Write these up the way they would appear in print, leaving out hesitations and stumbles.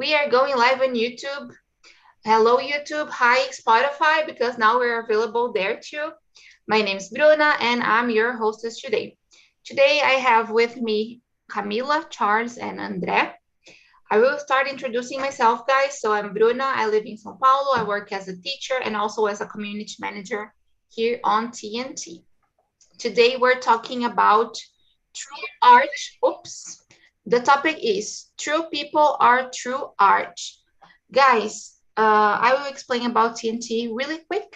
We are going live on YouTube. Hello, YouTube. Hi, Spotify, because now we're available there too. My name is Bruna, and I'm your hostess today. Today, I have with me Camila, Charles, and André. I will start introducing myself, guys. So I'm Bruna. I live in São Paulo. I work as a teacher and also as a community manager here on TNT. Today, we're talking about true art. Oops. The topic is true people are true art. Guys, I will explain about TNT really quick.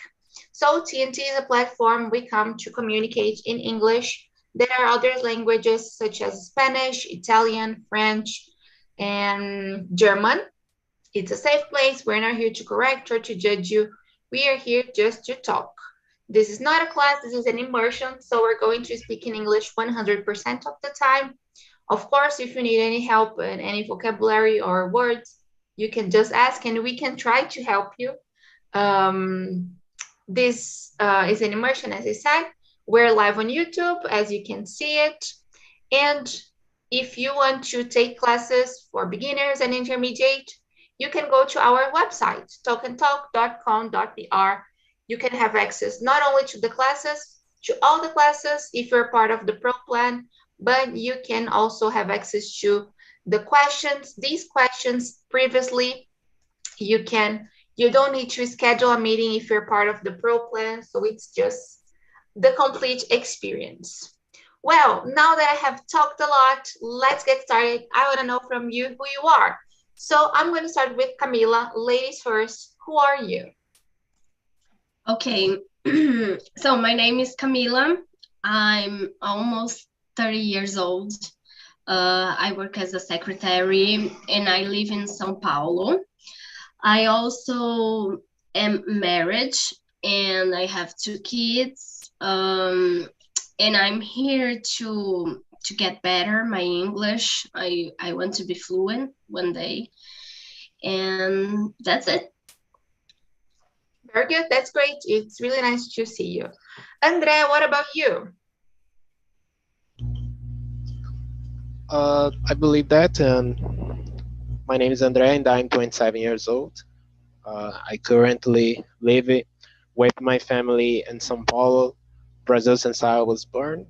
So TNT is a platform we come to communicate in English. There are other languages such as Spanish, Italian, French, and German. It's a safe place. We're not here to correct or to judge you. We are here just to talk. This is not a class, this is an immersion. So we're going to speak in English 100% of the time. Of course, if you need any help in any vocabulary or words, you can just ask and we can try to help you. This is an immersion, as I said. We're live on YouTube, as you can see it. And if you want to take classes for beginners and intermediate, you can go to our website, talkandtalk.com.br. You can have access not only to the classes, to all the classes, if you're part of the pro plan, but you can also have access to the questions. These questions previously, you don't need to schedule a meeting if you're part of the pro plan. So it's just the complete experience. Well, now that I have talked a lot, let's get started. I want to know from you who you are. So I'm going to start with Camila. Ladies first, who are you? Okay, so my name is Camila. I'm almost 30 years old. I work as a secretary and I live in São Paulo. I also am married and I have 2 kids. And I'm here to get better my English. I want to be fluent one day. And that's it. Very good. That's great. It's really nice to see you. André, what about you? I believe that. My name is André and I'm 27 years old. I currently live with my family in São Paulo, Brazil, since I was born.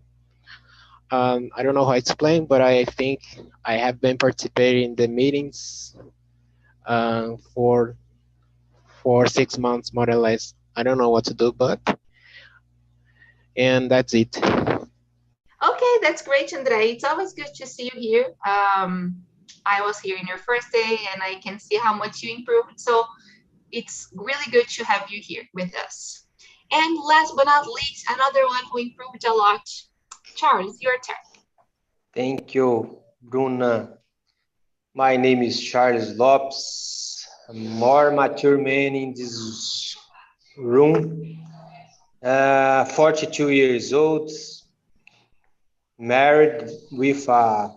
I don't know how to explain, but I think I have been participating in the meetings for 6 months, more or less. I don't know what to do, and that's it. Okay, that's great, André. It's always good to see you here. I was here in your first day and I can see how much you improved. So it's really good to have you here with us. And last but not least, another one who improved a lot. Charles, your turn. Thank you, Bruna. My name is Charles Lopes. I'm a more mature man in this room. 42 years old. Married with a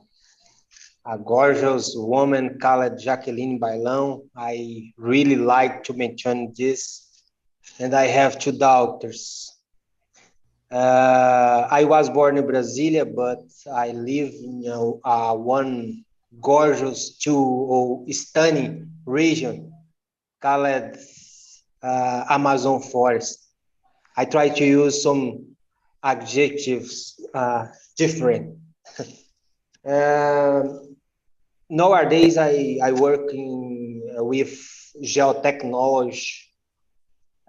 gorgeous woman called Jacqueline Bailão. I really like to mention this. And I have 2 daughters. I was born in Brasilia, but I live in one gorgeous stunning region called Amazon forest. I try to use some adjectives different. Nowadays, I work with geotechnology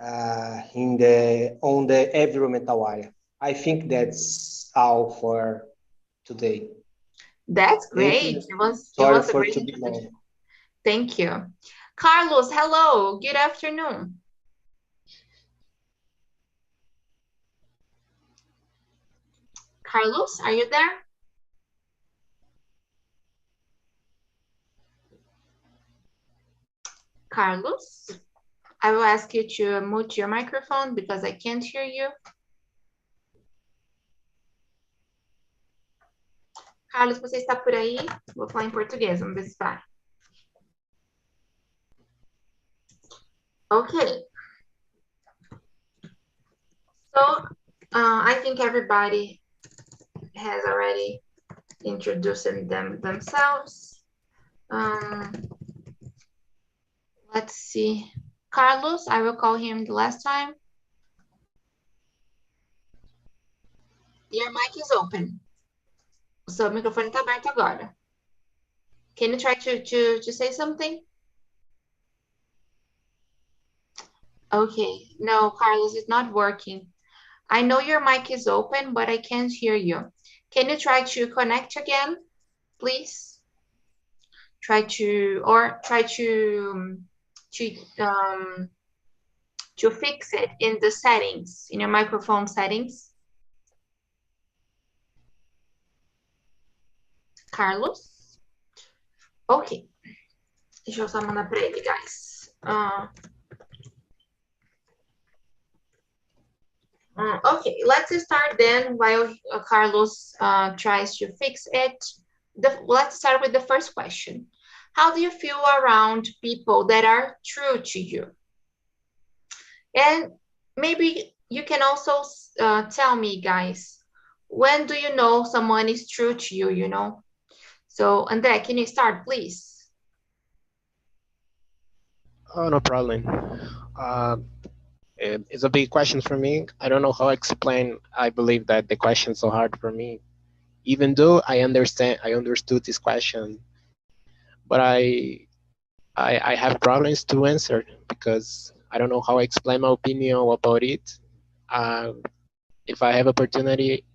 on the environmental area. I think that's all for today. That's great. It was a great introduction. Thank you. Carlos, hello. Good afternoon. Carlos, are you there? Carlos, I will ask you to mute your microphone because I can't hear you. Carlos, você está por aí? Vou falar em português, vamos ver se vai. Okay. So, I think everybody has already introduced themselves. Let's see. Carlos, I will call him the last time. Your mic is open. O seu microfone está aberto agora. Can you try to say something? Okay, no, Carlos, it's not working. I know your mic is open, but I can't hear you. Can you try to connect again, please? Try to fix it in the settings, in your microphone settings. Carlos? Ok. Deixa eu só mandar para ele, guys. Okay, let's start then while Carlos tries to fix it. Let's start with the first question. How do you feel around people that are true to you? And maybe you can also tell me, guys, when do you know someone is true to you, you know? So, André, can you start, please? Oh, no problem. It's a big question for me. I don't know how to explain. I believe that the question is so hard for me, even though I understood this question, but I have problems to answer because I don't know how to explain my opinion about it. If I have opportunity,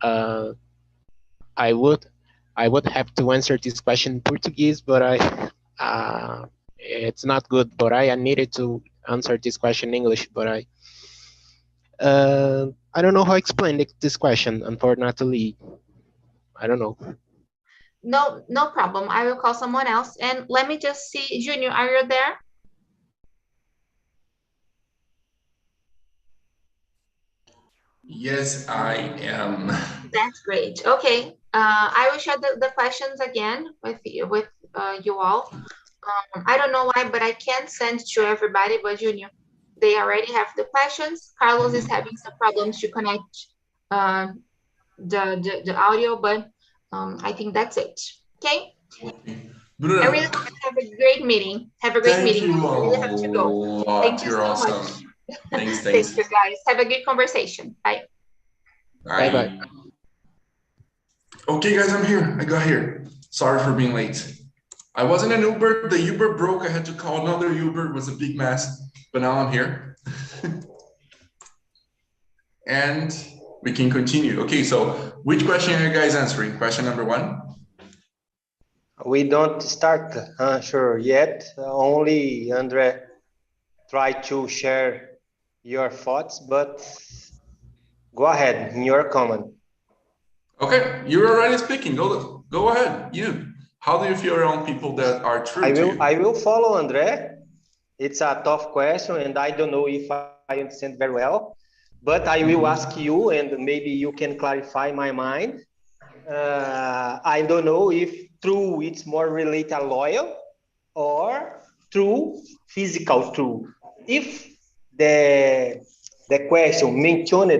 I would have to answer this question in Portuguese, but it's not good. But I needed to answer this question in English, but I don't know how to explain this question, unfortunately. I don't know. No problem. I will call someone else. And let me just see, Junio, are you there? Yes, I am. That's great. Okay. I will share the questions again with you all. I don't know why, but I can't send to everybody but Junio. They already have the questions. Carlos is having some problems to connect the audio, but I think that's it. Okay. Bruna, I really hope you have a great meeting. Have a great thank meeting. you I really have to go. lot. Thank you You're so awesome. much. Thanks. Thank you, guys. Have a good conversation. Bye. Bye. Okay, guys, I'm here. I got here. Sorry for being late. I was in an Uber. The Uber broke. I had to call another Uber. It was a big mess, but now I'm here. And we can continue. Okay, so which question are you guys answering? Question number 1? We don't start answer yet. Only Andre try to share your thoughts, but go ahead in your comment. Okay, you're already speaking. Go ahead. You. How do you feel around people that are true to you? I will follow Andre. It's a tough question, and I don't know if I understand very well. But I will ask you, and maybe you can clarify my mind. I don't know if true it's more related to loyal or true physical true. If the question mentioned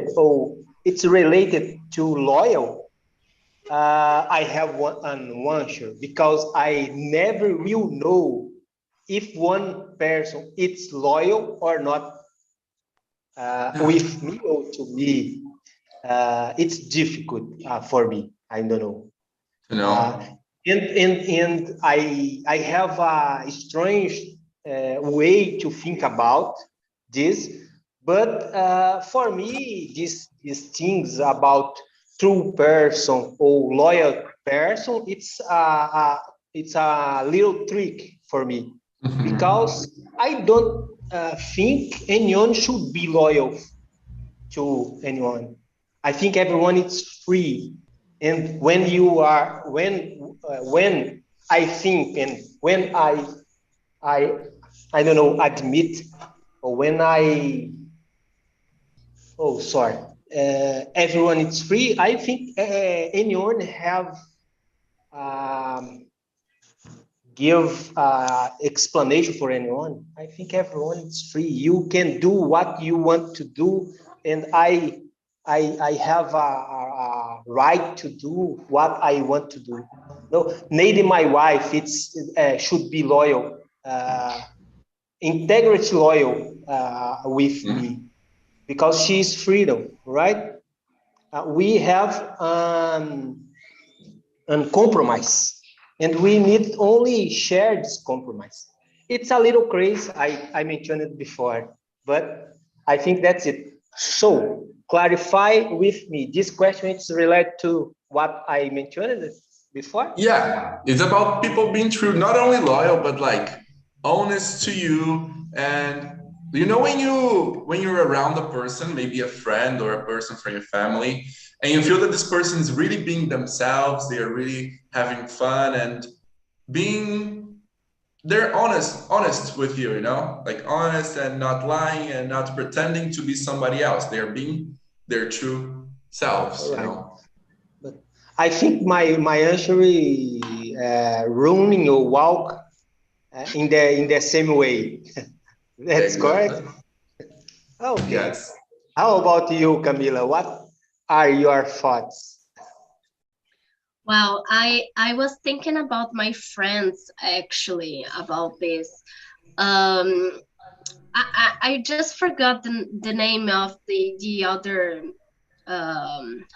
it's related to loyal, I have an answer because I never will know if one person is loyal or not with me or to me. It's difficult for me. I don't know. No. And I have a strange way to think about this, but for me, these things about true person or loyal person, it's a little trick for me because I don't think anyone should be loyal to anyone. I think everyone is free, and when I think and when I don't know admit or when everyone is free. I think anyone have give explanation for anyone. I think everyone is free. You can do what you want to do, and I have a right to do what I want to do. No, neither my wife should be loyal integrity loyal with me, because she's freedom, right? We have compromise, and we need only share this compromise. It's a little crazy, I mentioned it before, but I think that's it. So clarify with me, this question is related to what I mentioned before? Yeah, it's about people being true, not only loyal, but like honest to you. And you know, when you're around a person, maybe a friend or a person from your family, and you feel that this person is really being themselves, they are really having fun and being, they're honest with you, you know, like honest and not lying and not pretending to be somebody else. They're being their true selves, you know. But I think my answer is running your walk in the same way. That's correct. Okay. Yes. How about you, Camila? What are your thoughts? Well, I was thinking about my friends actually about this. I just forgot the name of the other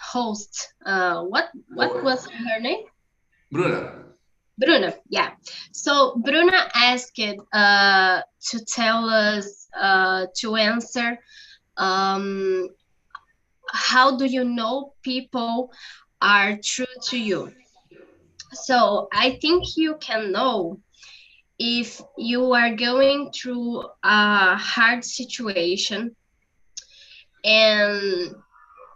host. What was her name? Bruna. Bruna, yeah. So Bruna asked to tell us to answer how do you know people are true to you? So I think you can know if you are going through a hard situation and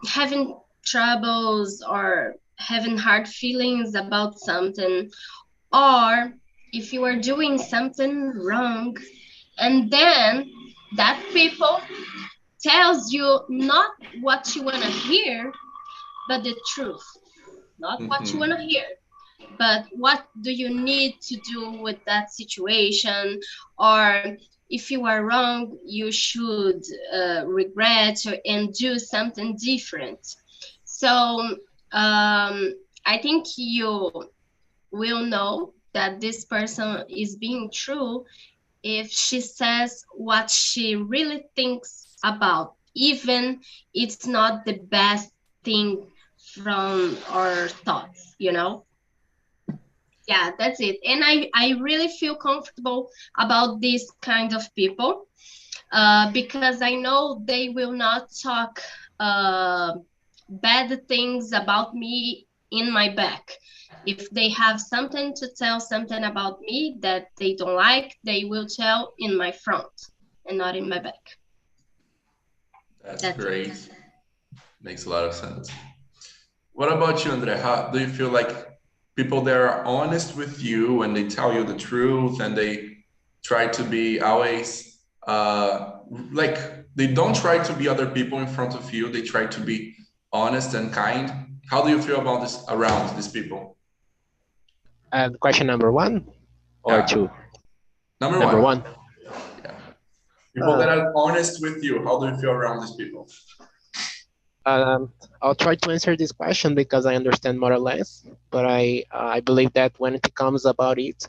having troubles or having hard feelings about something, or if you are doing something wrong and then that people tells you not what you want to hear but the truth, not what you want to hear, but what do you need to do with that situation, or if you are wrong you should regret and do something different. So I think you will know that this person is being true if she says what she really thinks about, even it's not the best thing from our thoughts, you know? Yeah, that's it. And I really feel comfortable about this kind of people because I know they will not talk bad things about me in my back. If they have something to tell something about me that they don't like, they will tell in my front and not in my back. That's great. It. Makes a lot of sense. What about you, Andre? How do you feel like people that are honest with you and they tell you the truth and they try to be always like they don't try to be other people in front of you, they try to be honest and kind? How do you feel about this around these people? Question number one or two? Number one. Yeah. People that are honest with you, how do you feel around these people? I'll try to answer this question because I understand more or less, but I believe that when it comes about it,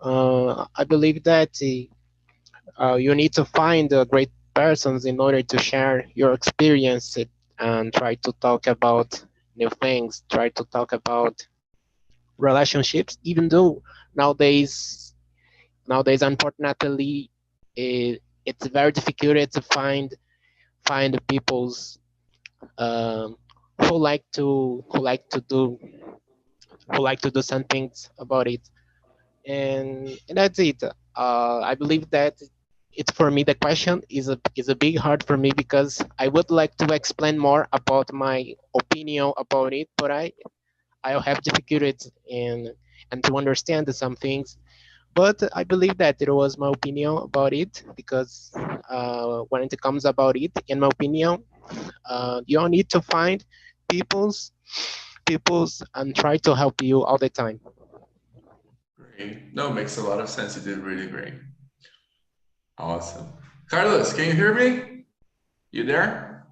I believe that you need to find great persons in order to share your experience and try to talk about new things, try to talk about relationships, even though nowadays unfortunately it's very difficult to find people's who like to do some things about it, and that's it. I believe that it's for me the question is a big hard for me because I would like to explain more about my opinion about it, but I'll have difficulties and to understand some things. But I believe that it was my opinion about it because when it comes about it, in my opinion, you need to find people's and try to help you all the time. Great. No, it makes a lot of sense. You did really great. Awesome. Carlos, can you hear me? You there?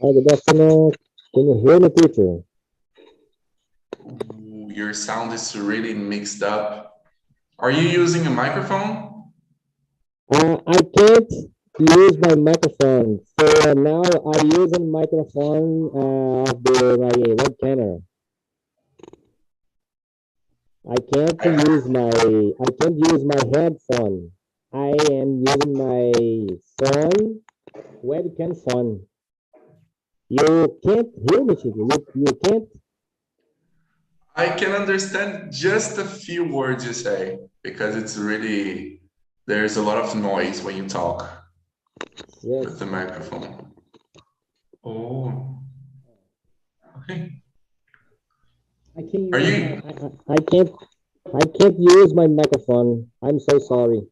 Hi, good afternoon. Can you hear me, teacher? Ooh, your sound is really mixed up. Are you using a microphone? I can't use my microphone. So now I use a microphone of my web camera. I can't use my headphone. I am using my phone, webcam phone. You can't hear me, Chico. You can't. I can understand just a few words you say because it's really, there's a lot of noise when you talk with the microphone. Oh, okay. I can't use my microphone. I'm so sorry.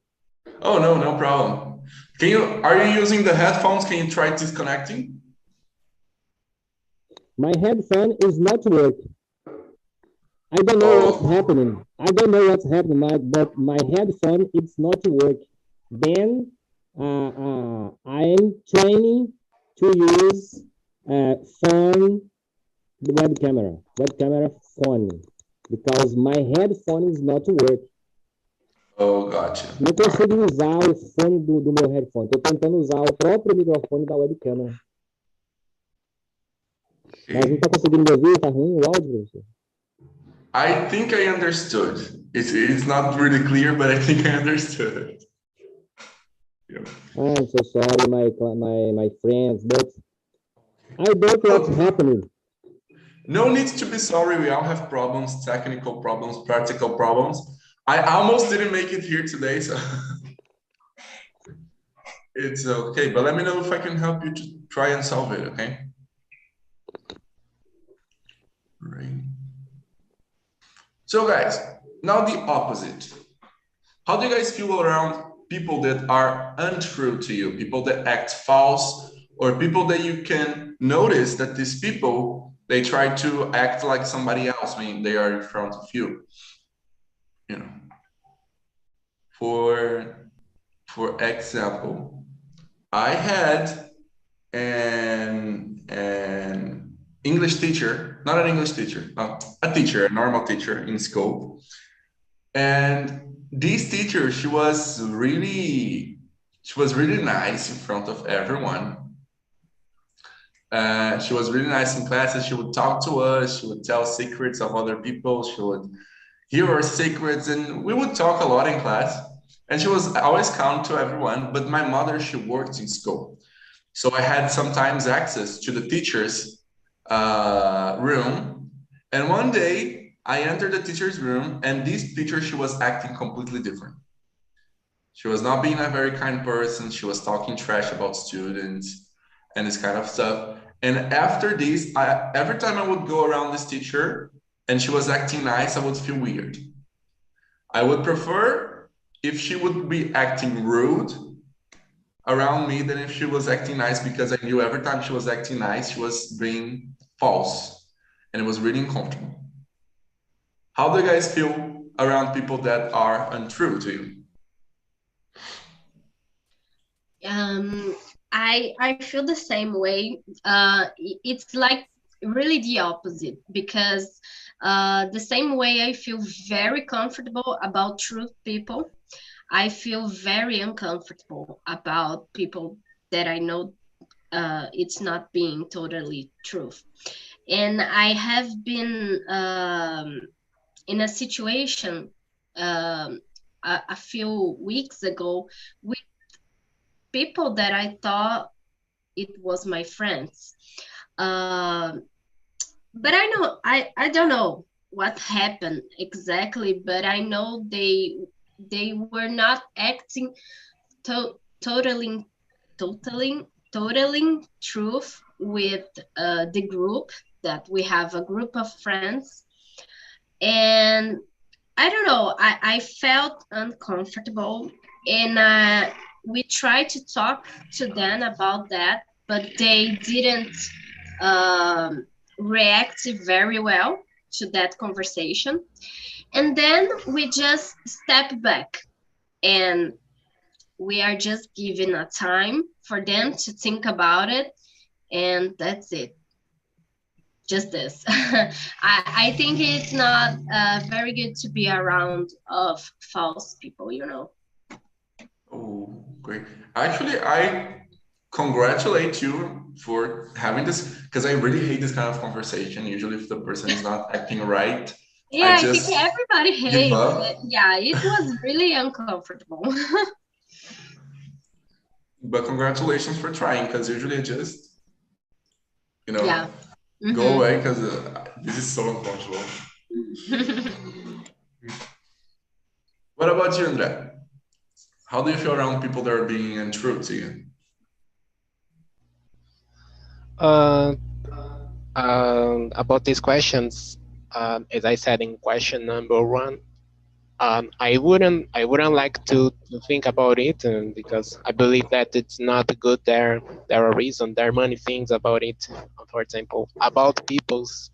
Oh, no problem. Are you using the headphones? Can you try disconnecting? My headphone is not working. I don't know what's happening. But my headphone is not working. Then I'm trying to use phone, the web camera phone, because my headphone is not working. Oh, gotcha. Não consigo usar o fone do meu headphone. Estou tentando usar o próprio microfone da webcam. Mas não está conseguindo me ouvir? Está ruim o áudio? I think I understood. It's not really clear, but I think I understood. Yeah. I'm so sorry, my friends, but I don't know what's happening. No need to be sorry. We all have problems, technical problems, practical problems. I almost didn't make it here today, so it's okay. But let me know if I can help you to try and solve it, okay? Right. So guys, now the opposite. How do you guys feel around people that are untrue to you, people that act false, or people that you can notice that these people, they try to act like somebody else when they are in front of you? You know, for example, I had an English teacher, not an English teacher, a teacher, a normal teacher in school. And this teacher, she was really nice in front of everyone. She was really nice in classes. She would talk to us. She would tell secrets of other people. She would hear our secrets, and we would talk a lot in class. And she was always kind to everyone. But my mother, she worked in school, so I had sometimes access to the teacher's room. And one day I entered the teacher's room, and this teacher, she was acting completely different. She was not being a very kind person. She was talking trash about students and this kind of stuff. And after this, every time I would go around this teacher and she was acting nice, I would feel weird. I would prefer if she would be acting rude around me than if she was acting nice, because I knew every time she was acting nice, she was being false, and it was really uncomfortable. How do you guys feel around people that are untrue to you? I feel the same way. It's like really the opposite, because the same way I feel very comfortable about truth people, I feel very uncomfortable about people that I know it's not being totally truth. And I have been in a situation a few weeks ago with people that I thought it was my friends. But I don't know what happened exactly, but I know they were not acting totally truth with the group, that we have a group of friends. And I don't know, I felt uncomfortable, and we tried to talk to them about that, but they didn't react very well to that conversation. And then we just step back, and we are just giving a time for them to think about it, and that's it. just this. I think it's not very good to be around of false people, you know. Oh, great. Actually, I congratulate you for having this, because I really hate this kind of conversation. Usually if the person is not acting right, Yeah, I think just everybody give hates up. it. Yeah, it was really uncomfortable. But congratulations for trying, because usually I just, Yeah. go away, because this is so uncomfortable. What about you, Andre? How do you feel around people that are being untrue to you? Uh, about these questions, as I said in question number one, I wouldn't like to think about it, because I believe that it's not good. There are reasons. There are many things about it. For example, about people's.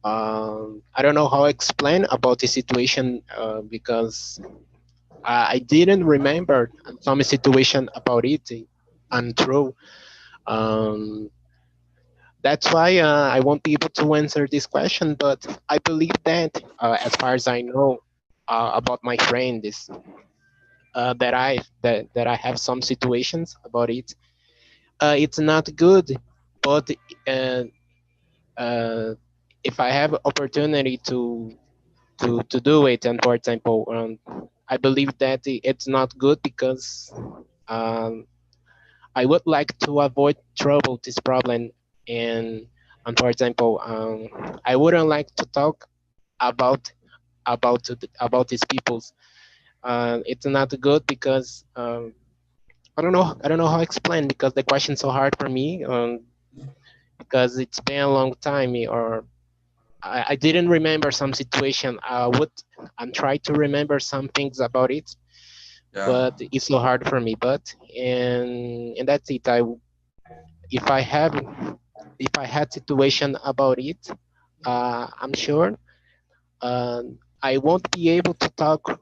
I don't know how to explain about the situation, because I didn't remember some situation about it untrue. Um, that's why I won't be able to answer this question. But I believe that, as far as I know, about my friend is, that I have some situations about it. It's not good, but uh, uh, if I have opportunity to do it, and for example, I believe that it's not good because, um, I would like to avoid trouble this problem, and for example, I wouldn't like to talk about about these people's. It's not good because, I don't know how to explain, because the question's so hard for me, because it's been a long time, or I didn't remember some situation. I'm trying to remember some things about it, Yeah. but it's so hard for me. But and that's it. If I have if I had situation about it, I'm sure, I won't be able to talk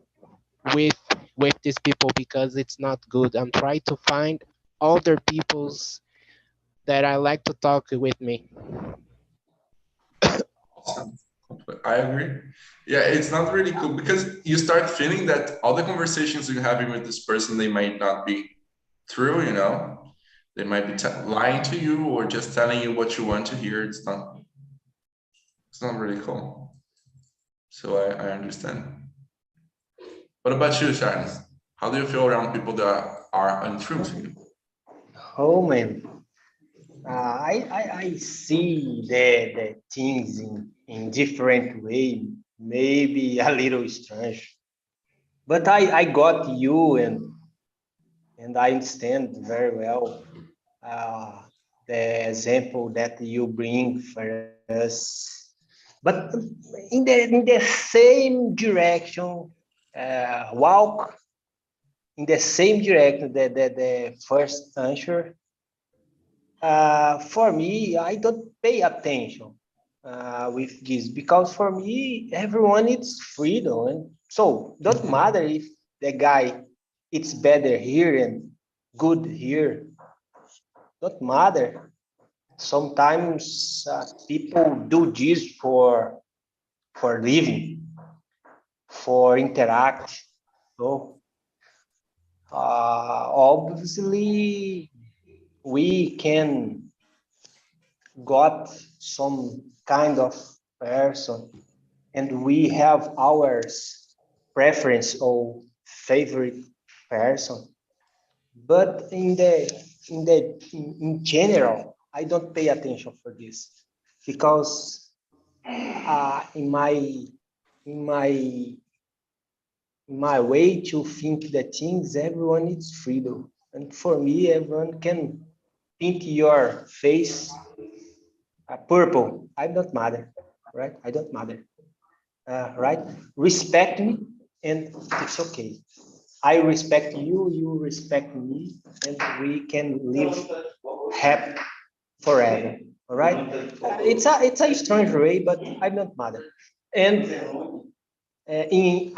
with with these people because it's not good. I'm trying to find other people's that I like to talk with me. Awesome. I agree. Yeah, it's not really cool, because you start feeling that all the conversations you're having with this person, they might not be true, They might be lying to you or just telling you what you want to hear. It's not really cool. So I understand. What about you, Charles? How do you feel around people that are untrue to you? Oh man, I see the things in different way, maybe a little strange, but I got you, and I understand very well the example that you bring for us. But in the same direction, walk in the same direction that the first answer. For me, I don't pay attention with this, because for me, everyone is freedom, and so don't matter if the guy it's better here and good here. Don't matter. Sometimes people do this for living, for interact. So obviously we can got some kind of person, and we have our preference or favorite person, but in general, I don't pay attention for this, because in my in my way to think the things, everyone is freedom, and for me, everyone can paint your face purple. I don't matter, right? I don't matter, right? Respect me, and it's okay. I respect you, you respect me, and we can live happy forever. All right? It's a strange way, but I don't matter. And in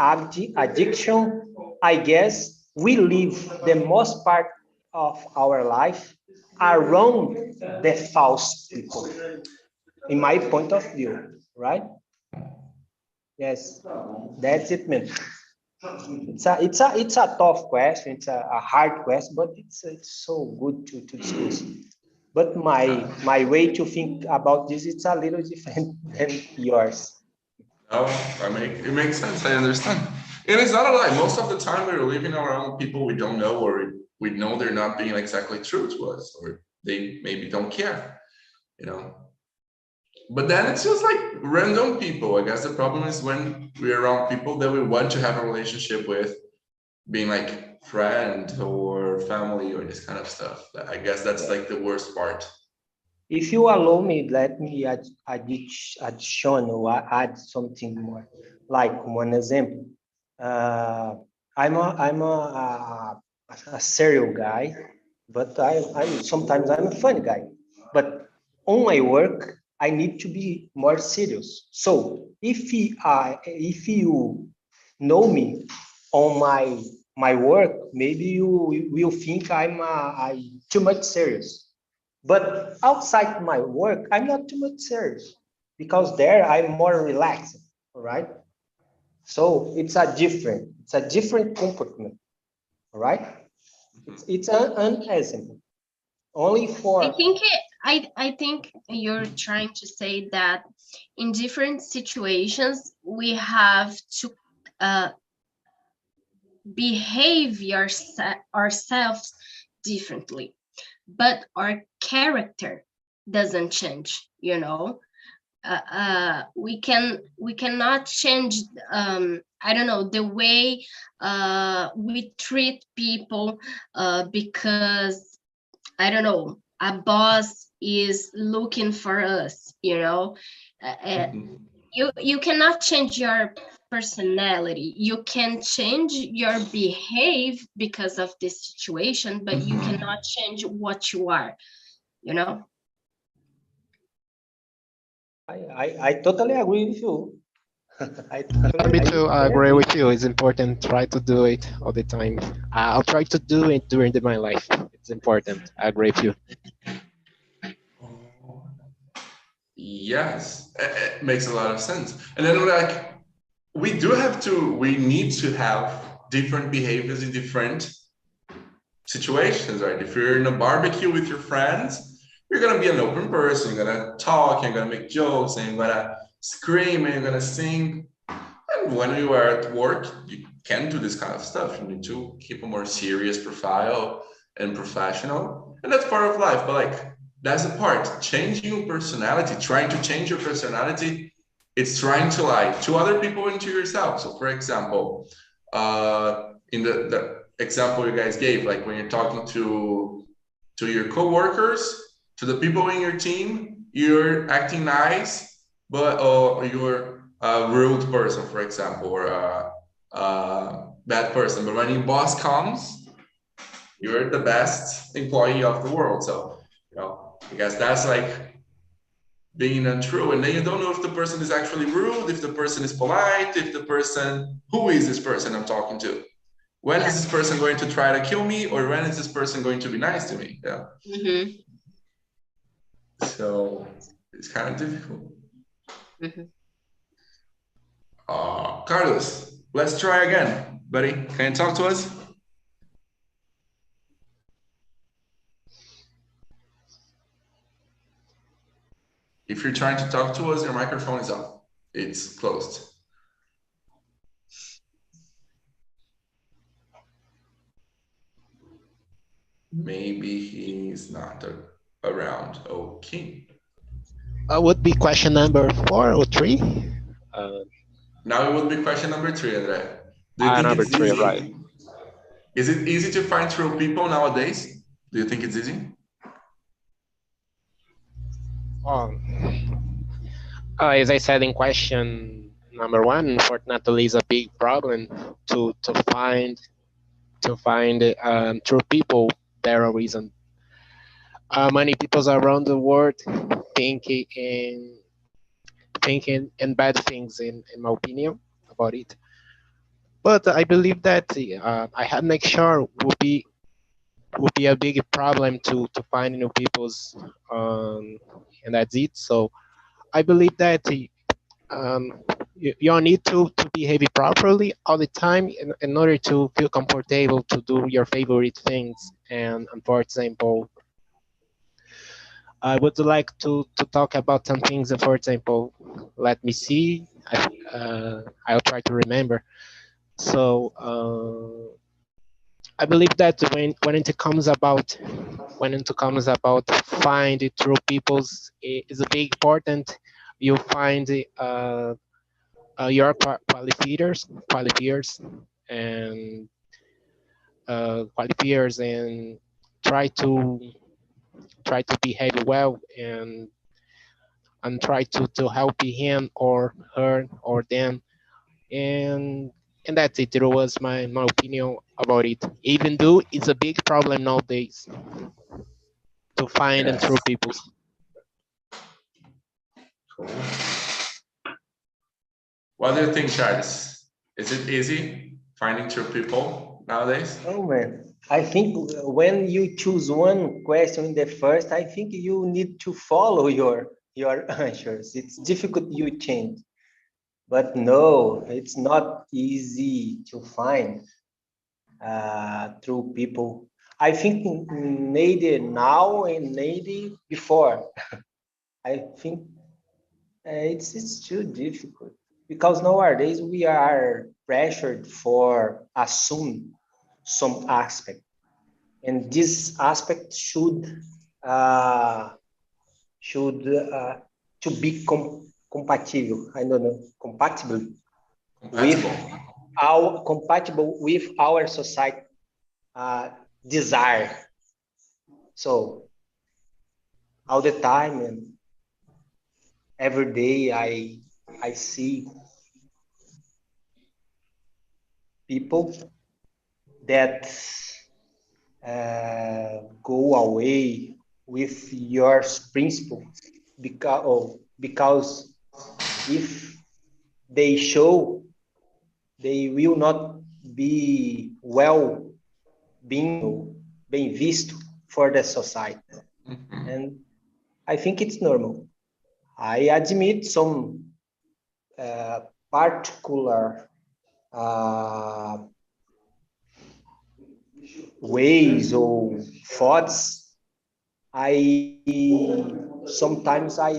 addiction, I guess we live the most part of our life around the false people. in my point of view, right? Yes, that's it, man. It's a tough question. It's a hard question, but it's so good to discuss. But my way to think about this, it's a little different than yours. No, it makes sense. I understand. And it's not a lie. Most of the time we're living around people we don't know, or we know they're not being exactly true to us, or they maybe don't care, you know. But then it's just like random people. I guess the problem is when we're around people that we want to have a relationship with, being like friend or family or this kind of stuff. I guess that's like the worst part. If you allow me, let me addition or add something more. Like one example, I'm a serial guy, but I'm sometimes I'm a fun guy. But on my work, I need to be more serious. So if you know me on my work, maybe you will think I too much serious. But outside my work, I'm not too much serious because there I'm more relaxed. All right. So it's a different comportment. All right. It's an example only for. I think you're trying to say that in different situations we have to behave ourselves differently, but our character doesn't change. You know, we cannot change. I don't know, the way we treat people because I don't know, a boss is looking for us, you know. You cannot change your personality. You can change your behave because of this situation, but you cannot change what you are, you know. I totally agree with you. Me too. I agree with you. It's important. Try to do it all the time. I'll try to do it during my life. It's important. I agree with you. Yes, it makes a lot of sense. And then like we need to have different behaviors in different situations, right? If you're in a barbecue with your friends, you're gonna be an open person. You're gonna talk. You're gonna make jokes, and you're gonna scream, and you're gonna sing. And when you are at work, you can't do this kind of stuff. You need to keep a more serious profile and professional, and that's part of life. But like that's the part. Changing your personality, trying to change your personality, it's trying to lie to other people and to yourself. So, for example, in the example you guys gave, like when you're talking to your coworkers, to the people in your team, you're acting nice, but you're a rude person, for example, or a bad person. But when your boss comes, you're the best employee of the world. So, you know, I guess that's like being untrue. And then you don't know if the person is actually rude, if the person is polite, if the person, who is this person I'm talking to? When is this person going to try to kill me, or when is this person going to be nice to me? Yeah. So it's kind of difficult. Carlos, let's try again, buddy. Can you talk to us? If you're trying to talk to us, your microphone is off. It's closed. Maybe he's not around. Okay. Would be question number 4 or 3? Now it would be question number 3, Andre. Do you think number it's 3, easy? right. Is it easy to find true people nowadays? Do you think it's easy? As I said in question number 1, unfortunately, is a big problem to find true people. There are reasons. Many people around the world thinking and bad things, in my opinion, about it. But I believe that I have make sure will be a big problem to find new people's, and that's it. So I believe that you need to behave properly all the time in order to feel comfortable to do your favorite things. And for example, I would like to talk about some things. For example, let me see. I'll try to remember. So I believe that when it comes about find true people's is a big important. You find your and qualifiers and try to behave well and try to help him or her or them and that's it. It was my opinion about it. Even though it's a big problem nowadays to find and Yes. true people. What do you think, Charles? Is it easy finding true people nowadays? Oh man, I think when you choose one question in the first, I think you need to follow your answers. It's difficult you change, but no, it's not easy to find true people. I think neither now and neither before. I think it's too difficult because nowadays we are pressured for assume some aspect, and this aspect uh, should to be compatible. I don't know, with compatible with our society desire. So all the time and every day I see people that go away with your principle because if they show, they will not be well bem visto for the society. Mhm. And I think it's normal. I admit some particular ways or thoughts. I sometimes I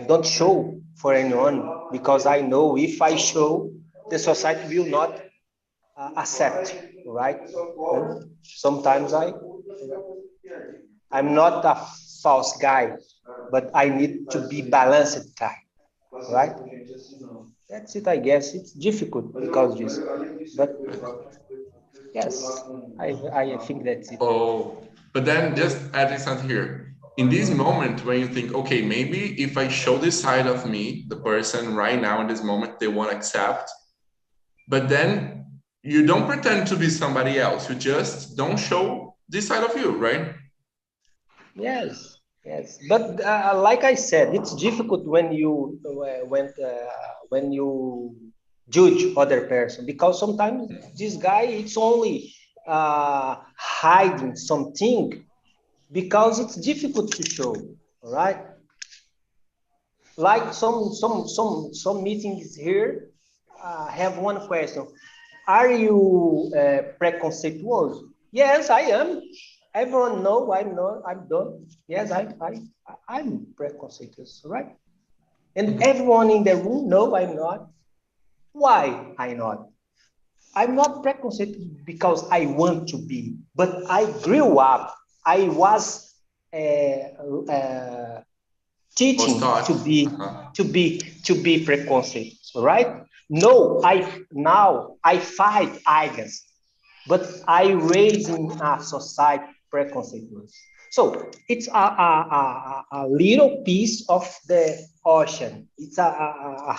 don't show for anyone because I know if I show, the society will not accept, right? And sometimes I'm not a false guy, but I need to be balanced guy, right? That's it, I guess. It's difficult because this, but yes, I think that's it. Oh, but then just adding something here. In this moment, when you think, okay, maybe if I show this side of me, the person right now in this moment, they won't accept. But then you don't pretend to be somebody else. You just don't show this side of you, right? Yes, yes. But like I said, it's difficult when you judge other person because sometimes this guy it's only hiding something because it's difficult to show, right? Like some meetings here have one question: are you preconceituous? Yes, I am. Everyone know I'm not. I'm done. Yes, I'm preconceituous, right? And everyone in the room know I'm not. Why I not? I'm not preconceituous because I want to be, but I grew up. I was Was teaching taught. to be preconceived, right? No, I fight against, but I raise in a society preconceived. So it's a little piece of the ocean. It's a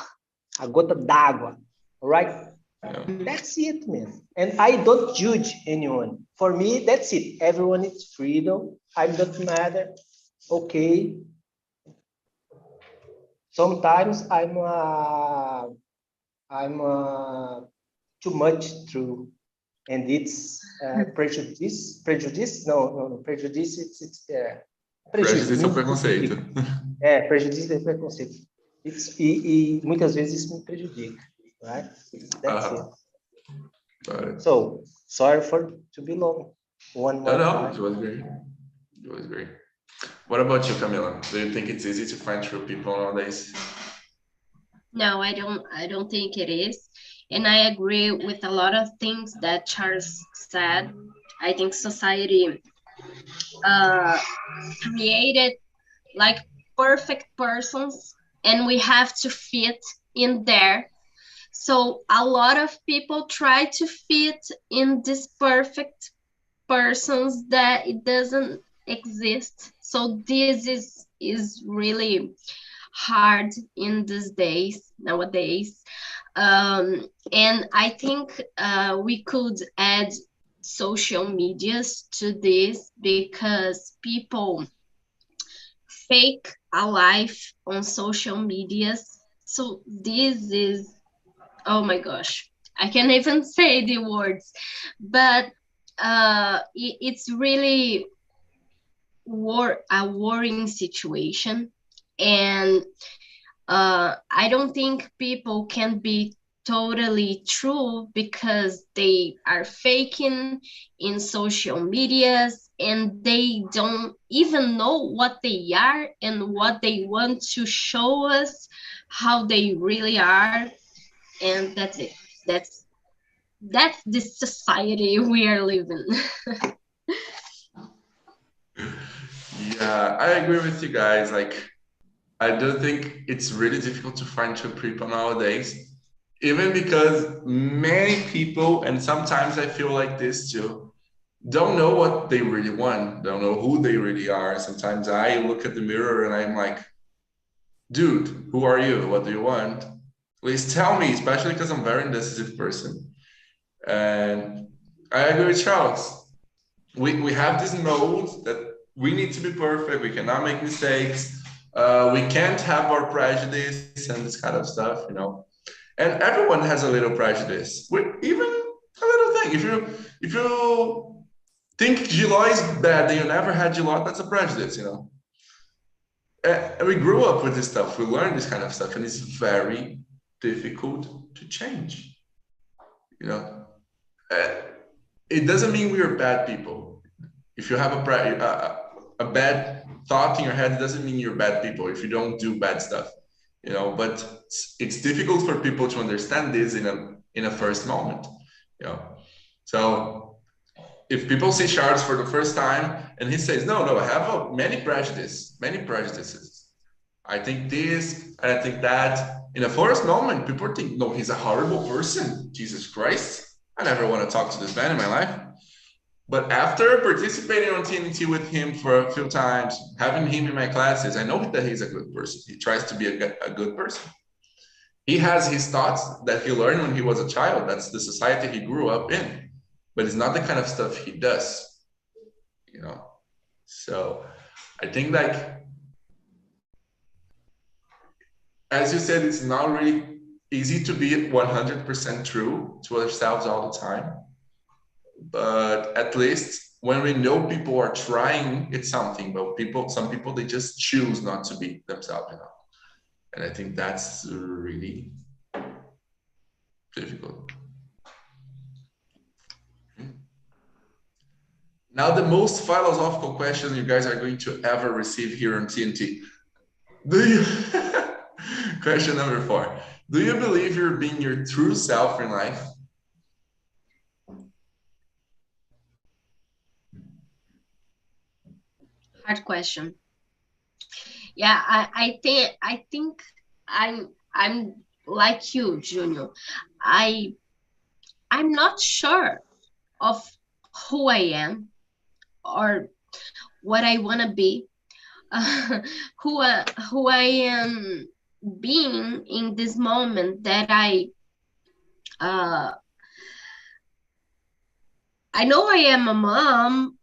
gota d'água, right? Yeah. That's it, man. And I don't judge anyone. For me, that's it. Everyone is freedom. I don't matter. Okay, sometimes I'm too much true, and it's prejudice. Prejudice? No. Prejudice. It's Prejudice prejuízo. ou preconceito? Prejuízo e preconceito. E muitas vezes isso me prejudica, right? That's it. Got it. So, sorry to be long. One more No, time. it was great. It was great. What about you, Camila? Do you think it's easy to find true people nowadays? No, I don't think it is. And I agree with a lot of things that Charles said. I think society created like perfect persons, and we have to fit in there. So a lot of people try to fit in this perfect persons that it doesn't exist. So this is really hard in these days nowadays. And I think we could add social medias to this, because people fake a life on social medias. So this is, oh my gosh, I can't even say the words, but it's really a worrying situation. And I don't think people can be totally true, because they are faking in social medias, and they don't even know what they are and what they want to show us, how they really are. And that's it. That's the society we are living. Yeah, I agree with you guys. Like, I do think it's really difficult to find true people nowadays, even because many people, and sometimes I feel like this too, don't know what they really want, don't know who they really are. Sometimes I look at the mirror and I'm like, dude, who are you? What do you want? Please tell me, especially because I'm a very indecisive person. And I agree with Charles. We have this mode that we need to be perfect. We cannot make mistakes. We can't have our prejudice and this kind of stuff, you know. And everyone has a little prejudice, with even a little thing. If you think Giló is bad and you never had Giló, that's a prejudice, you know. And we grew up with this stuff. We learned this kind of stuff, and it's very difficult to change. You know, it doesn't mean we are bad people. If you have a bad thought in your head, it doesn't mean you're bad people if you don't do bad stuff. You know, but it's difficult for people to understand this in a first moment. You know, so if people see Charles for the first time and he says, no, I have many prejudices. I think this, and I think that. In the first moment, people think, no, he's a horrible person. Jesus Christ. I never want to talk to this man in my life. But after participating on TNT with him for a few times, having him in my classes, I know that he's a good person. He tries to be a good person. He has his thoughts that he learned when he was a child. That's the society he grew up in. But it's not the kind of stuff he does, you know. So I think, like, as you said, it's not really easy to be 100% true to ourselves all the time. But at least when we know people are trying, it's something. But some people, they just choose not to be themselves, you know. And I think that's really difficult. Now, the most philosophical question you guys are going to ever receive here on TNT. Question number 4. Do you believe you're being your true self in life? Hard question. Yeah, I think I'm like you, Junio. I'm not sure of who I am or what I want to be, who I am being in this moment that I know I am a mom.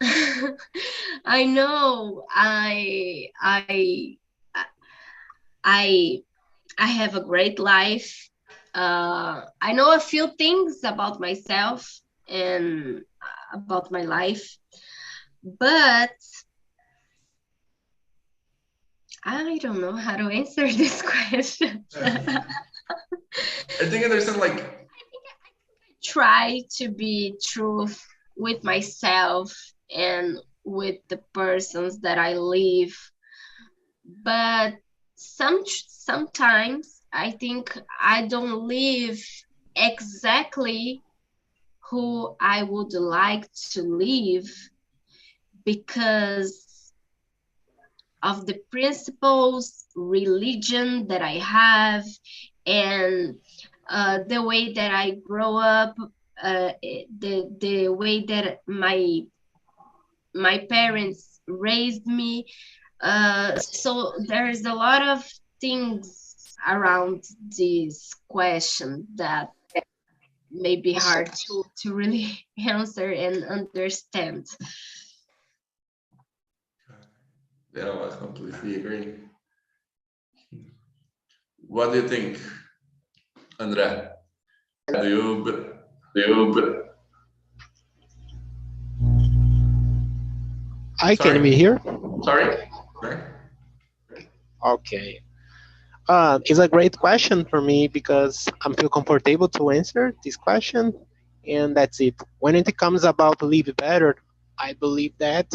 I know I have a great life. I know a few things about myself and about my life, but I don't know how to answer this question. I think there's some like Try to be true with myself and with the persons that I live, but sometimes I think I don't live exactly who I would like to live because of the principles, religion that I have, and the way that I grow up, the way that my parents raised me. So there's a lot of things around this question that may be hard to really answer and understand. yeah, I completely agree. What do you think, Andrea? Do you I can sorry? be here. Sorry? Sorry? Okay. It's a great question for me because I feel comfortable to answer this question, and that's it. When it comes about live better, I believe that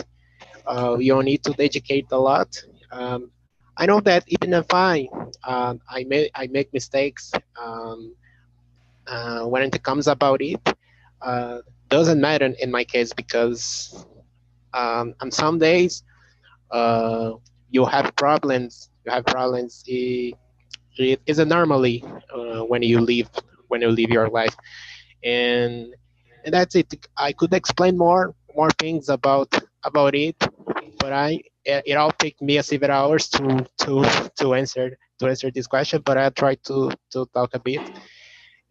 you need to dedicate a lot. Um, I know that even if I make mistakes when it comes about it, doesn't matter in my case because on some days uh, you have problems. You have problems. It isn't normally when you live your life, and that's it. I could explain more things about it, but it all took me a several hours to answer this question. But I try to talk a bit,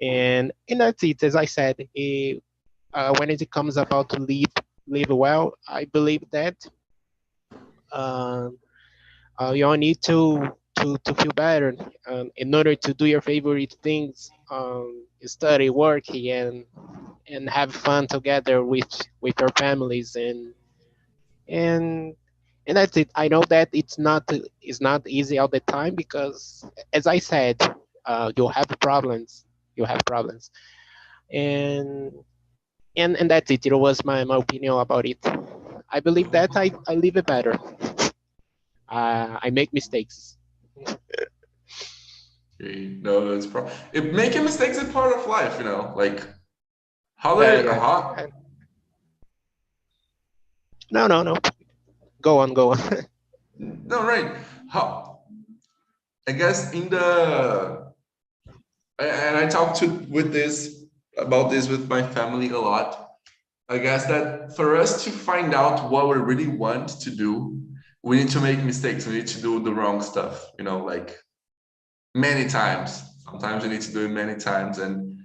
and that's it. As I said, when it comes about to live well, I believe that. Um, you all need to feel better in order to do your favorite things, study, work, and have fun together with your families and and that's it. I know that it's not easy all the time because, as I said, you'll have problems. You have problems, and and that's it. It was my opinion about it. I believe that I live it better. I make mistakes. Okay, no, that's it. Making mistakes is part of life, you know. Like how Yeah, they yeah. how No, no, no. Go on, go on. no right. How I guess in the and I talked to with this about this with my family a lot. I guess that for us to find out what we really want to do, we need to make mistakes. We need to do the wrong stuff, you know, like many times. Sometimes we need to do it many times and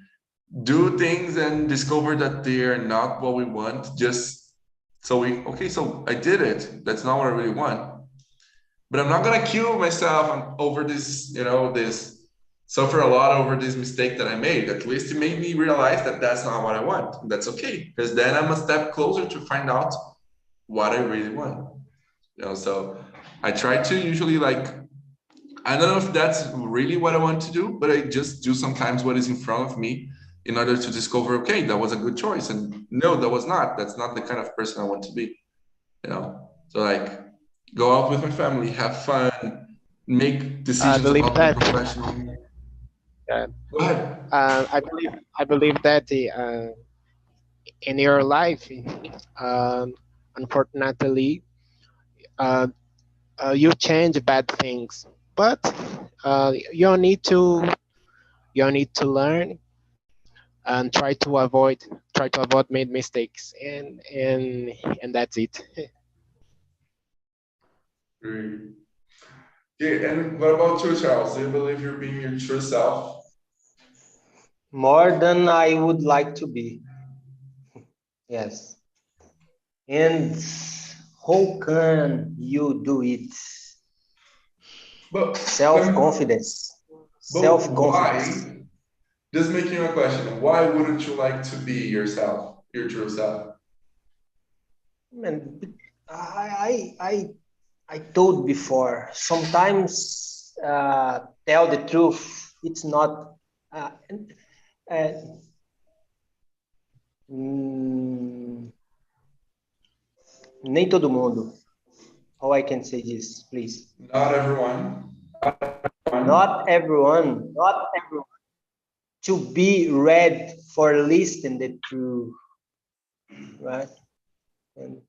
do things and discover that they're not what we want. Just so okay, so I did it. That's not what I really want. But I'm not gonna kill myself over this, you know, this suffer a lot over this mistake that I made. At least it made me realize that that's not what I want. That's okay, because then I'm a step closer to find out what I really want. You know, so I try to usually like I don't know if that's really what I want to do, but I just do sometimes what is in front of me in order to discover, okay, that was a good choice, and no, that was not. That's not the kind of person I want to be. You know, so like go out with my family, have fun, make I decisions believe about my that. professional. Uh, Go ahead. I believe that in your life, um, unfortunately, uh, you change bad things, but you need to learn and try to avoid made mistakes, and that's it. Great. Okay, and what about you, Charles? Do you believe you're being your true self? More than I would like to be. Yes. And how can you do it? But Self-confidence. but Self-confidence. why? Just making a question. Why wouldn't you like to be yourself, your true self? Man, I I told before, sometimes tell the truth, it's not, uh, uh, nem todo mundo. How I can say this, please? Not everyone. Not everyone to be ready for listening the truth, right? And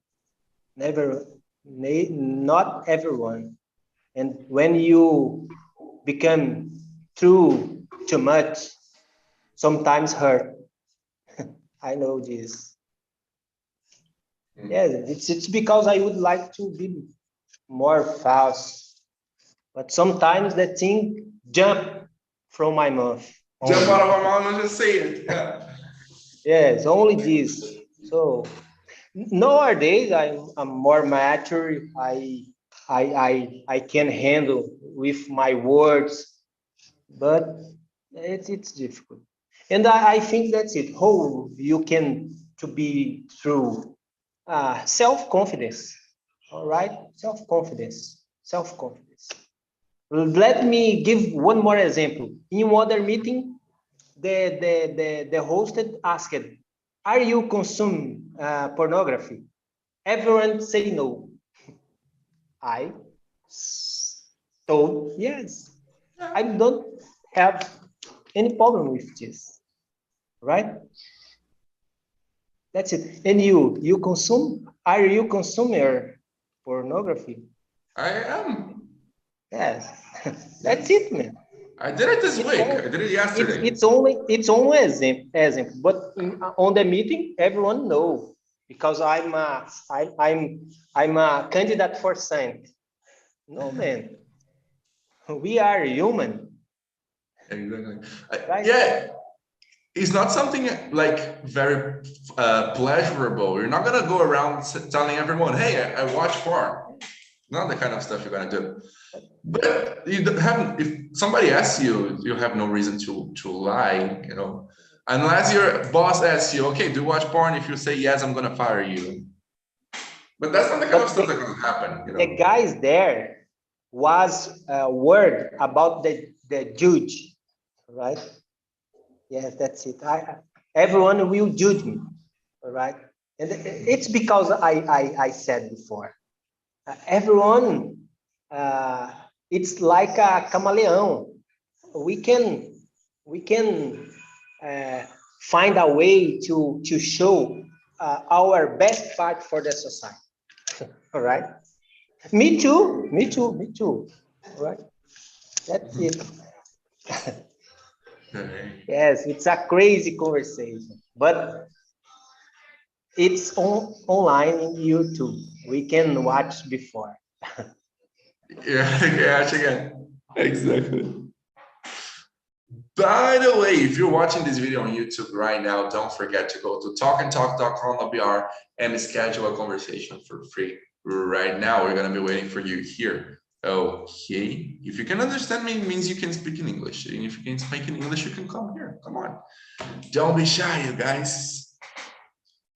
not everyone. And when you become true too much, sometimes hurt. I know this. Yeah, it's because I would like to be more fast, but sometimes the thing jump from my mouth. Jump out of my mouth and just say it. Yeah. Yes, only this. So nowadays I'm more mature. I can handle with my words, but it's difficult. And I think that's it. How you can to be through self-confidence. All right, self-confidence. Let me give one more example. In other meeting, the hosted asked, "Are you consuming pornography?" Everyone say no. I told yes. I don't have any problem with this, right? That's it. And you consume? Are you consumer pornography? I am. Yes, that's it, man. I did it this week. I did it yesterday. It's only example. But on the meeting, everyone knows because I'm a candidate for Saint. No, man, we are human. Exactly. Right? Yeah, it's not something like very pleasurable. You're not gonna go around telling everyone, "Hey, I watch porn." Not the kind of stuff you're gonna do. But you don't have. If somebody asks you, you have no reason to lie. You know, unless your boss asks you, "Okay, do you watch porn?" If you say yes, I'm gonna fire you. But that's not the kind of stuff that's gonna happen. You know? The guys there was a word about the judge, right? Yes, that's it. Everyone will judge me, all right? And it's because I said before, everyone, it's like a chameleon. We can find a way to show our best part for the society, all right? Me too. All right, that's it. Yes, it's a crazy conversation, but it's online in YouTube. We can watch before. Yeah, again. Exactly. By the way, if you're watching this video on YouTube right now, don't forget to go to talkandtalk.com.br and schedule a conversation for free. Right now, we're going to be waiting for you here. Okay. If you can understand me, it means you can speak in English. And if you can speak in English, you can come here. Come on. Don't be shy, you guys.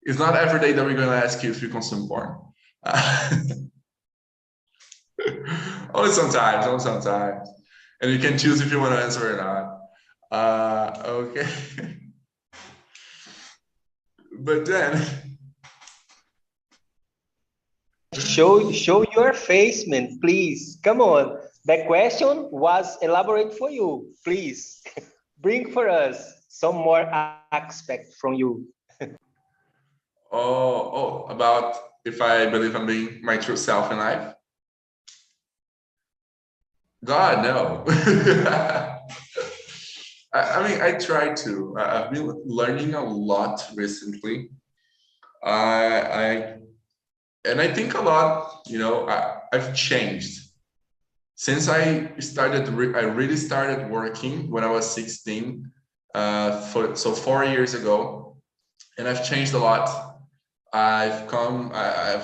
It's not every day that we're going to ask you if you consume porn. Only sometimes. And you can choose if you want to answer or not. Okay. But then Show your face, man, please. Come on. The question was elaborate for you. Please bring for us some more aspect from you. About if I believe I'm being my true self in life. God, no. I mean, I try to. I've been learning a lot recently. I think a lot. You know, I've changed since I started. I really started working when I was 16. So 4 years ago, and I've changed a lot. I've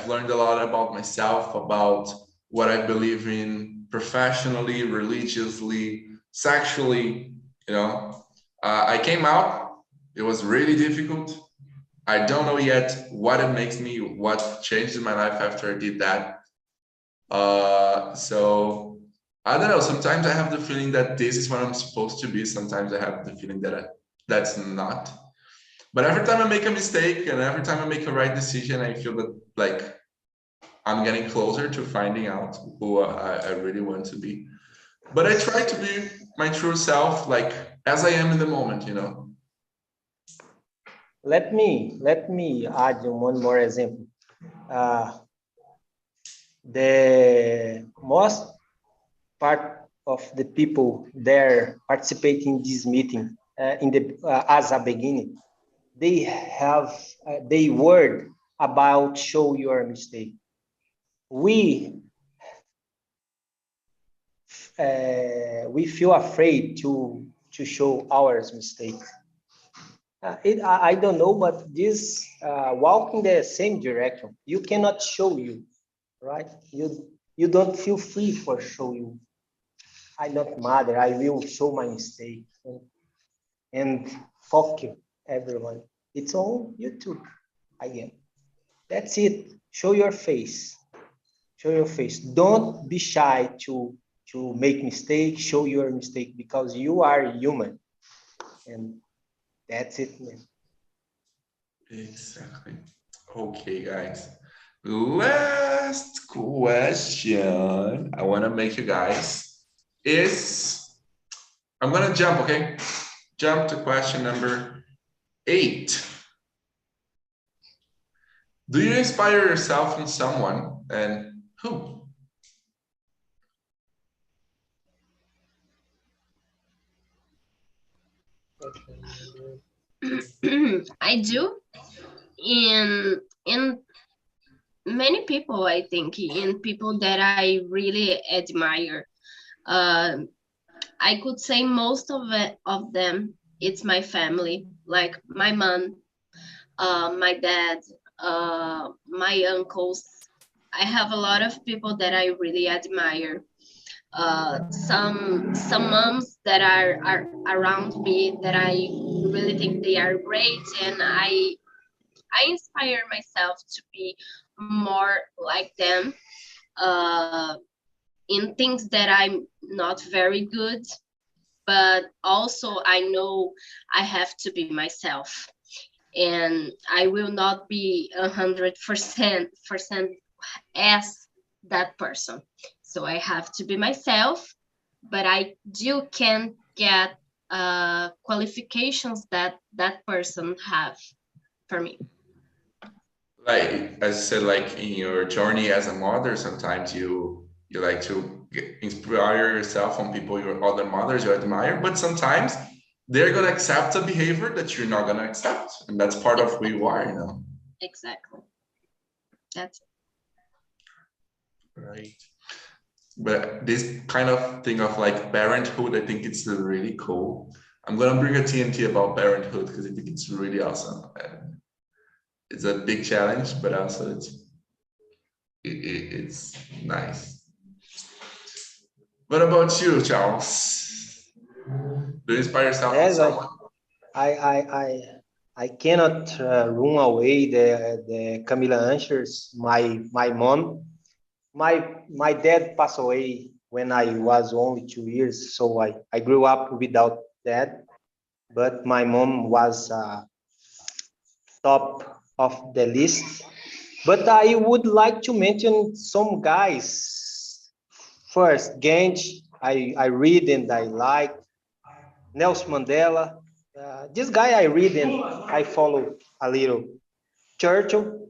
learned a lot about myself, about what I believe in professionally, religiously, sexually. You know, I came out. It was really difficult. I don't know yet what it makes me, what changed in my life after I did that. So I don't know. Sometimes I have the feeling that this is what I'm supposed to be. Sometimes I have the feeling that that's not. But every time I make a mistake and every time I make a right decision, I feel that like I'm getting closer to finding out who I really want to be. But I try to be my true self, like as I am in the moment, you know. Let me add one more example. The most part of the people there participating in this meeting as a beginning, they have they word about show your mistake. We feel afraid to show our mistakes. I don't know, but this walk in the same direction. You cannot show you, right? You don't feel free for show you. I don't matter. I will show my mistake and fuck you, everyone. It's on YouTube again. That's it. Show your face. Show your face. Don't be shy to make mistakes. Show your mistake because you are human, and that's it, man. Exactly. Okay, guys. Last question I want to make you guys is, I'm going to jump, okay? Jump to question number 8. Do you inspire yourself from someone, and who? I do. In many people, I think, in people that I really admire. I could say most of them, it's my family, like my mom, my dad, my uncles. I have a lot of people that I really admire. Some moms that are around me that I really think they are great, and I inspire myself to be more like them in things that I'm not very good, but also I know I have to be myself, and I will not be 100% as that person. So I have to be myself, but I do can get qualifications that that person have for me. Like, as I said, like in your journey as a mother, sometimes you like to inspire yourself from people, your other mothers you admire, but sometimes they're going to accept a behavior that you're not going to accept. And that's part of who you are, you know? Exactly. That's right. But this kind of thing of like parenthood, I think it's really cool. I'm going to bring a TNT about parenthood because I think it's really awesome. And it's a big challenge, but also it's nice. What about you, Charles? Do you inspire yourself with someone? I cannot run away the Camila answers. My mom, my dad passed away when I was only 2 years, so I grew up without dad. But my mom was top of the list. But I would like to mention some guys. First, Genge, I read and I like. Nelson Mandela. This guy I read and I follow a little. Churchill.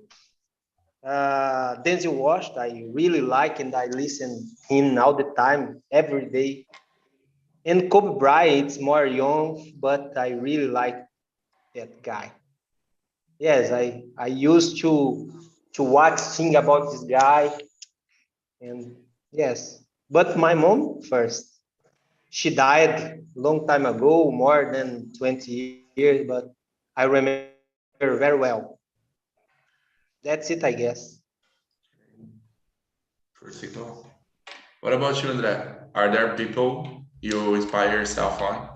Denzel Washington, I really like and I listen him all the time, every day. And Kobe Bryant, it's more young, but I really like that guy. Yes, I used to watch thing about this guy, and yes, but my mom first. She died long time ago, more than 20 years, but I remember very well. That's it, I guess. Pretty cool. What about you, Andre? Are there people you inspire yourself on?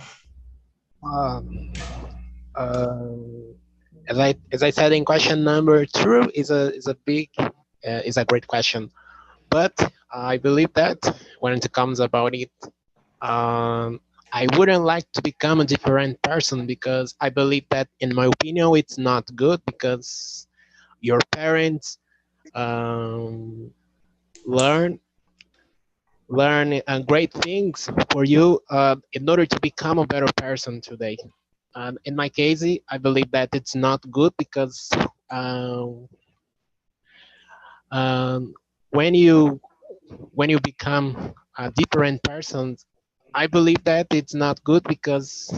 As I said in question number 2, is a great question. But I believe that when it comes about it, I wouldn't like to become a different person because I believe that, in my opinion, it's not good because your parents um, learn great things for you in order to become a better person today. In my case, I believe that it's not good because um, um, when you become a different person, I believe that it's not good because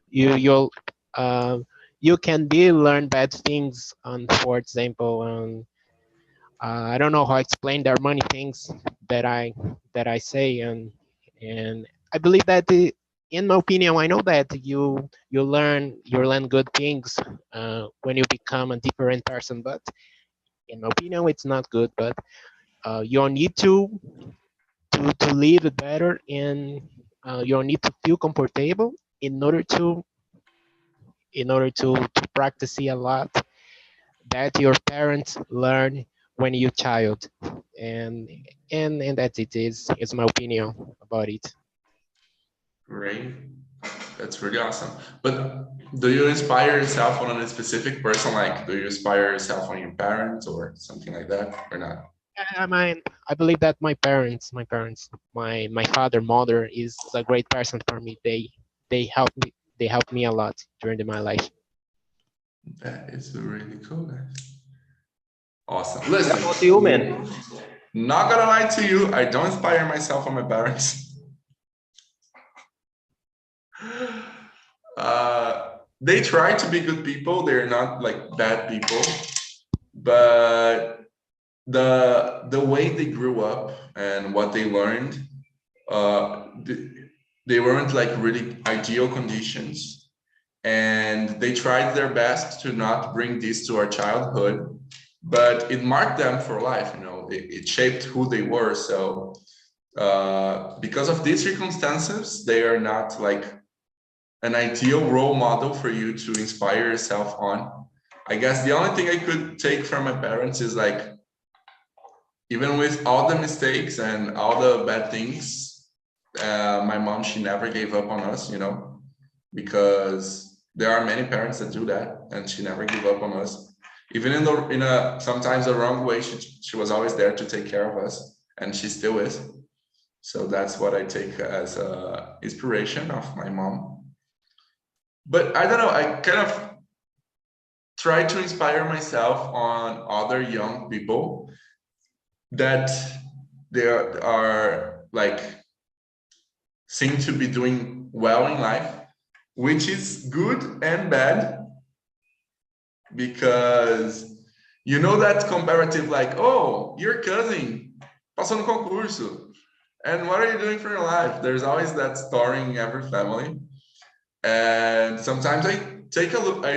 you'll uh, you can be learn bad things. On, for example, I don't know how to explain. There are many things that I say, and I believe that in my opinion, I know that you learn good things when you become a different person. But in my opinion, it's not good. But you need to live better, and you need to feel comfortable in order to practice a lot that your parents learn when you're child, and and that's it is my opinion about it. Great. That's really awesome. But do you inspire yourself on a specific person? Like, do you inspire yourself on your parents or something like that, or not? I mean, I believe that my father, mother is a great person for me. They help me a lot during my life. That is really cool, guys. Awesome. What Listen, about you, man? not gonna lie to you, I don't inspire myself on my parents. They try to be good people. They're not like bad people, but the way they grew up and what they learned, uh, they weren't like really ideal conditions, and they tried their best to not bring this to our childhood, but it marked them for life. You know, it shaped who they were. So because of these circumstances, they are not like an ideal role model for you to inspire yourself on. I guess the only thing I could take from my parents is like, even with all the mistakes and all the bad things, my mom, she never gave up on us, you know, because there are many parents that do that, and she never gave up on us. Even in a sometimes a wrong way, she was always there to take care of us, and she still is. So that's what I take as a inspiration of my mom. But I don't know, I kind of try to inspire myself on other young people that they are like seem to be doing well in life, which is good and bad, because you know that comparative, like, oh, your cousin passou no concurso, and what are you doing for your life? There's always that story in every family. And sometimes I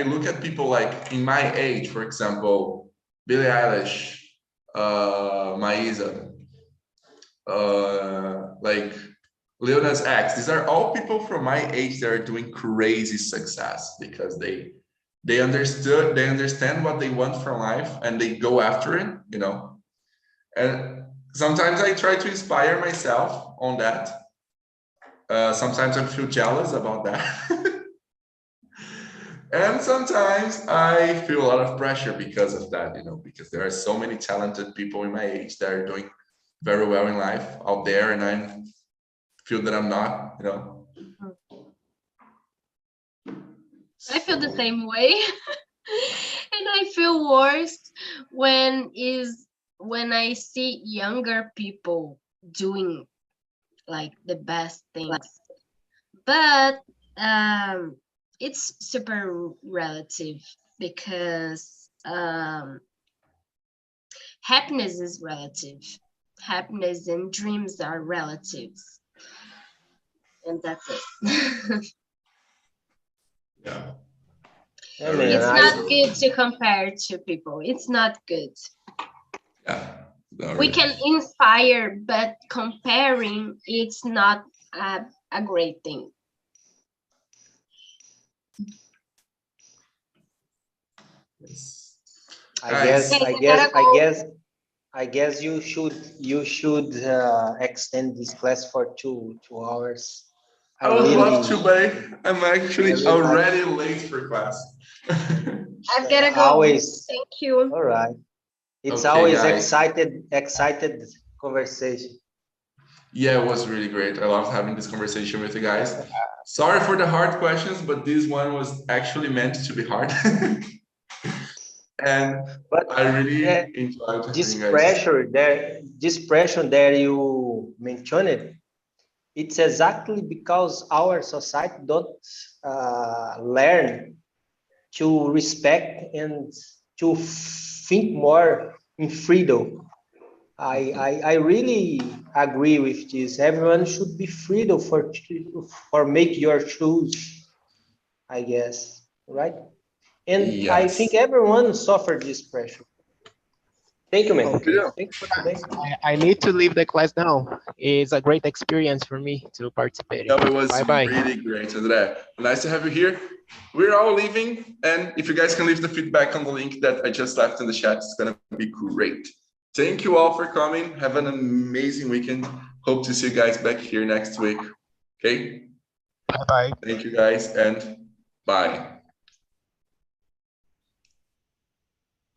look at people like in my age, for example, Billie Eilish, Maisa, like Lil Nas X. These are all people from my age that are doing crazy success because they understand what they want from life and they go after it, you know. And sometimes I try to inspire myself on that. Sometimes I feel jealous about that. And sometimes I feel a lot of pressure because of that, you know, because there are so many talented people in my age that are doing very well in life out there, and I feel that I'm not, you know. I feel the same way. And I feel worse when I see younger people doing like the best things. But it's super relative because happiness is relative. Happiness and dreams are relatives. And that's it. Yeah. Yeah, man. It's not good to compare to people. It's not good. Yeah. We can inspire, but comparing, it's not a great thing. Yes. I Guys, guess, I guess, I guess, I guess you should extend this class for two hours. I would love to, but I'm actually really already late for class. I've gotta go. Always. Thank you. All right. It's Okay, always guys. excited conversation. Yeah, it was really great. I loved having this conversation with you guys. Sorry for the hard questions, but this one was actually meant to be hard. And But I really enjoyed having this you guys. pressure that you mentioned, it's exactly because our society don't learn to respect and to think more in freedom. I really agree with this. Everyone should be freedom for make your choose, I guess, right? And I think Yes. everyone suffered this pressure. Thank you, man. Okay. Yeah. Thank you for today. I need to leave the class now. It's a great experience for me to participate. No, it was Bye-bye. really great, André. Nice to have you here. We're all leaving, and if you guys can leave the feedback on the link that I just left in the chat, it's gonna be great. Thank you all for coming. Have an amazing weekend. Hope to see you guys back here next week. Okay? Bye-bye. Thank you guys, and bye.